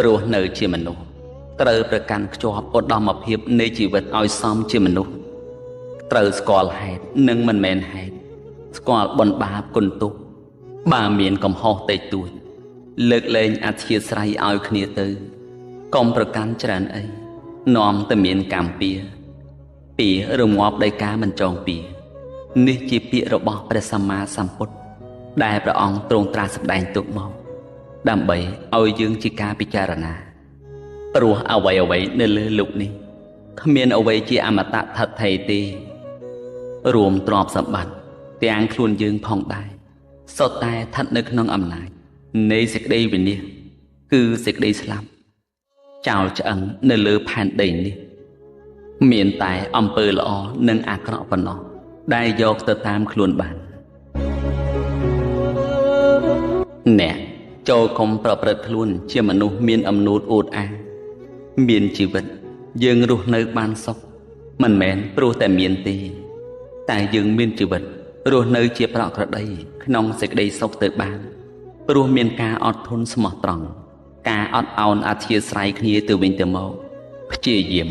រស់នៅជាមនុស្សត្រូវប្រកាន់ខ្ជាប់ឧត្តមភាពនៃជីវិតឲ្យសមជាមនុស្សត្រូវស្គាល់ហេតុនិងមិនមែនហេតុស្គាល់បុណ្យបាបគុណទុក្ខបើមានកំហុសតិចតួចលើកលែងអធ្យាស្រ័យឲ្យគ្នាទៅកុំប្រកាន់ច្រើនអីនាំតែមានកម្មពីរងាប់ដោយការមិនចងពីនេះជាពាក្យរបស់ព្រះសម្មាសម្ពុទ្ធដែលព្រះអង្គទ្រង់ត្រាស់សម្ដែងទុកមកដើម្បីឲ្យយើងជាការពិចារណាព្រោះអ្វីនៅលើលោកនេះគ្មានអ្វីជាអមតៈថិតថេរទេរួមទ្រព្យសម្បត្តិទាំងខ្លួនយើងផងដែរសុទ្ធតែស្ថិតនៅក្នុងអំណាចនៃសេចក្តីវិនាសគឺសេចក្តីស្លាប់ចោលឆ្អឹងនៅលើផែនដីនេះមានតែអំពើល្អនិងអាក្រក់ប៉ុណ្ណោះដែលយកទៅតាមខ្លួនបានអ្នកចូលកុំប្រព្រឹត្តខ្លួនជាមនុស្សមានអំនួតអួតអាងមានជីវិតយើងរស់នៅបានសុខមិនមែនព្រោះតែមានទេតែយើងមានជីវិតរស់នៅជាប្រក្រតីក្នុងសេចក្តីសុខទៅបានព្រោះមានការអត់ធន់ស្មោះត្រង់ការអត់ឱនអធ្យាស្រ័យគ្នាទៅវិញទៅមកព្យាយាម